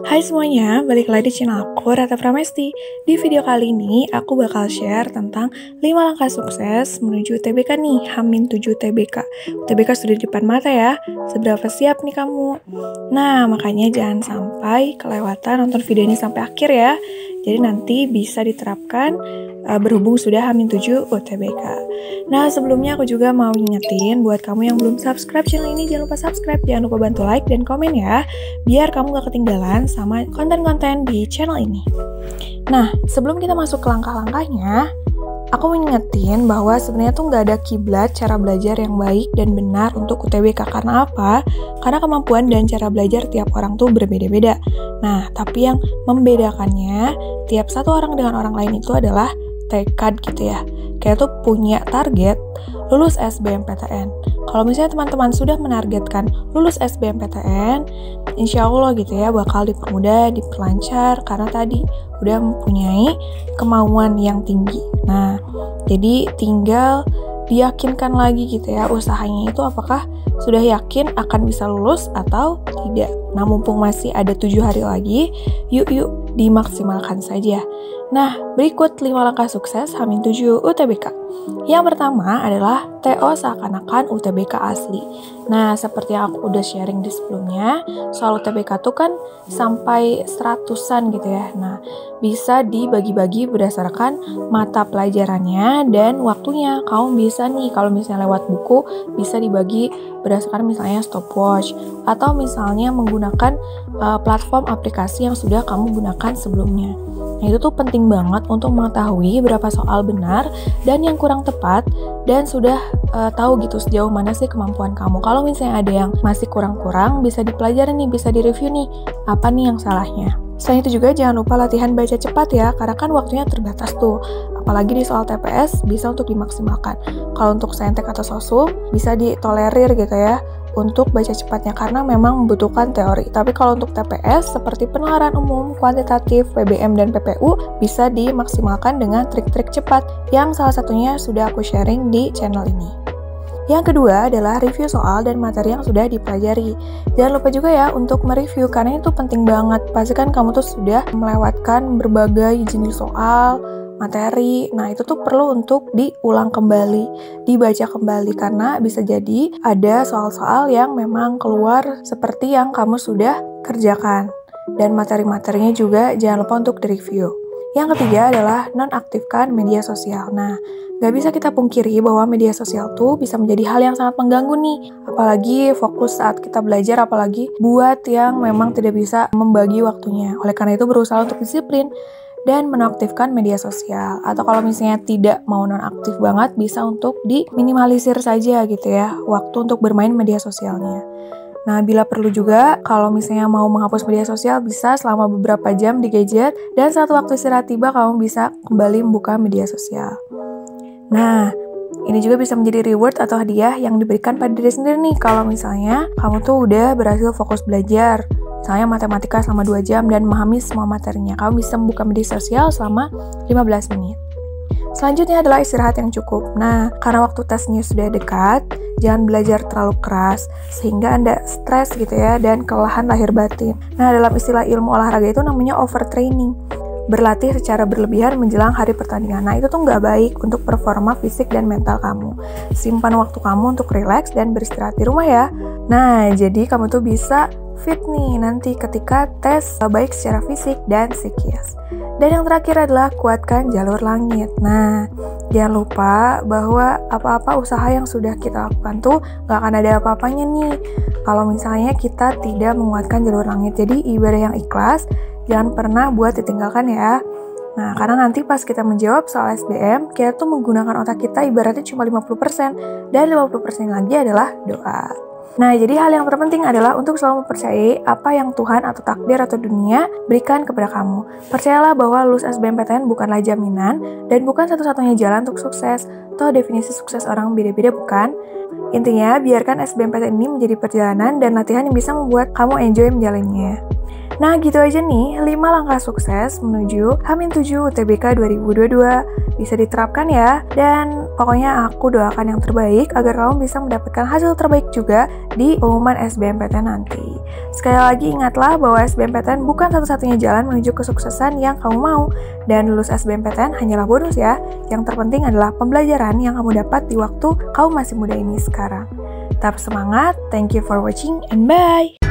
Hai semuanya, balik lagi di channel aku, Rata Pramesti. Di video kali ini, aku bakal share tentang 5 langkah sukses menuju UTBK nih, H-7 UTBK. UTBK sudah di depan mata ya, seberapa siap nih kamu? Nah, makanya jangan sampai kelewatan nonton video ini sampai akhir ya. Jadi nanti bisa diterapkan berhubung sudah H-7 UTBK. Nah, sebelumnya aku juga mau ngingetin buat kamu yang belum subscribe channel ini, jangan lupa subscribe, jangan lupa bantu like dan komen ya, biar kamu gak ketinggalan sama konten-konten di channel ini. Nah, sebelum kita masuk ke langkah-langkahnya, aku mau ngingetin bahwa sebenarnya tuh gak ada kiblat cara belajar yang baik dan benar untuk UTBK. Karena apa? Karena kemampuan dan cara belajar tiap orang tuh berbeda-beda. Nah, tapi yang membedakannya, tiap satu orang dengan orang lain itu adalah tekad gitu ya. Kayak tuh punya target lulus SBMPTN. Kalau misalnya teman-teman sudah menargetkan lulus SBMPTN, insya Allah gitu ya bakal dipermudah, diperlancar karena tadi udah mempunyai kemauan yang tinggi. Nah, jadi tinggal diyakinkan lagi gitu ya usahanya itu apakah sudah yakin akan bisa lulus atau tidak. Nah, mumpung masih ada 7 hari lagi, yuk dimaksimalkan saja. Nah, berikut 5 langkah sukses H-7 UTBK. Yang pertama adalah TO seakan-akan UTBK asli. Nah, seperti yang aku udah sharing di sebelumnya, soal UTBK tuh kan sampai 100-an gitu ya. Nah, bisa dibagi-bagi berdasarkan mata pelajarannya dan waktunya. Kamu bisa nih, kalau misalnya lewat buku, bisa dibagi berdasarkan misalnya stopwatch, atau misalnya menggunakan platform aplikasi yang sudah kamu gunakan sebelumnya. Nah, itu tuh penting banget untuk mengetahui berapa soal benar dan yang kurang tepat, dan sudah tahu gitu sejauh mana sih kemampuan kamu. Kalau misalnya ada yang masih kurang-kurang, bisa dipelajari nih, bisa direview nih, apa nih yang salahnya. Selain itu juga jangan lupa latihan baca cepat ya, karena kan waktunya terbatas tuh. Apalagi di soal TPS bisa untuk dimaksimalkan. Kalau untuk saintek atau sosum bisa ditolerir gitu ya untuk baca cepatnya karena memang membutuhkan teori. Tapi kalau untuk TPS seperti penalaran umum, kuantitatif, PBM, dan PPU bisa dimaksimalkan dengan trik-trik cepat yang salah satunya sudah aku sharing di channel ini. Yang kedua adalah review soal dan materi yang sudah dipelajari. Jangan lupa juga ya untuk mereview karena itu penting banget. Pastikan kamu tuh sudah melewatkan berbagai jenis soal, materi. Nah, itu tuh perlu untuk diulang kembali, dibaca kembali karena bisa jadi ada soal-soal yang memang keluar seperti yang kamu sudah kerjakan. Dan materi-materinya juga jangan lupa untuk direview. Yang ketiga adalah nonaktifkan media sosial. Nah, gak bisa kita pungkiri bahwa media sosial tuh bisa menjadi hal yang sangat mengganggu nih. Apalagi fokus saat kita belajar, apalagi buat yang memang tidak bisa membagi waktunya. Oleh karena itu berusaha untuk disiplin dan menonaktifkan media sosial. Atau kalau misalnya tidak mau nonaktif banget, bisa untuk diminimalisir saja gitu ya, waktu untuk bermain media sosialnya. Nah, bila perlu juga, kalau misalnya mau menghapus media sosial, bisa selama beberapa jam di gadget, dan saat waktu istirahat tiba, kamu bisa kembali membuka media sosial. Nah, ini juga bisa menjadi reward atau hadiah yang diberikan pada diri sendiri nih, kalau misalnya kamu tuh udah berhasil fokus belajar. Misalnya matematika selama 2 jam dan memahami semua materinya. Kamu bisa membuka media sosial selama 15 menit. Selanjutnya adalah istirahat yang cukup. Nah, karena waktu tesnya sudah dekat, jangan belajar terlalu keras sehingga Anda stres gitu ya dan kelelahan lahir batin. Nah, dalam istilah ilmu olahraga itu namanya overtraining. Berlatih secara berlebihan menjelang hari pertandingan. Nah, itu tuh nggak baik untuk performa fisik dan mental kamu. Simpan waktu kamu untuk rileks dan beristirahat di rumah ya. Nah, jadi kamu tuh bisa fit nih nanti ketika tes, baik secara fisik dan psikis. Dan yang terakhir adalah kuatkan jalur langit. Nah, jangan lupa bahwa apa-apa usaha yang sudah kita lakukan tuh gak akan ada apa-apanya nih kalau misalnya kita tidak menguatkan jalur langit. Jadi ibadah yang ikhlas, jangan pernah buat ditinggalkan ya. Nah, karena nanti pas kita menjawab soal SBM, kita tuh menggunakan otak kita ibaratnya cuma 50%, dan 50% lagi adalah doa. Nah, jadi hal yang terpenting adalah untuk selalu mempercayai apa yang Tuhan atau takdir atau dunia berikan kepada kamu. Percayalah bahwa lulus SBMPTN bukanlah jaminan dan bukan satu-satunya jalan untuk sukses. Toh definisi sukses orang beda-beda bukan? Intinya, biarkan SBMPTN ini menjadi perjalanan dan latihan yang bisa membuat kamu enjoy menjalannya. Nah gitu aja nih 5 langkah sukses menuju H-7 UTBK 2022. Bisa diterapkan ya. Dan pokoknya aku doakan yang terbaik agar kamu bisa mendapatkan hasil terbaik juga di pengumuman SBMPTN nanti. Sekali lagi ingatlah bahwa SBMPTN bukan satu-satunya jalan menuju kesuksesan yang kamu mau. Dan lulus SBMPTN hanyalah bonus ya. Yang terpenting adalah pembelajaran yang kamu dapat di waktu kamu masih muda ini sekarang. Tetap semangat, thank you for watching, and bye!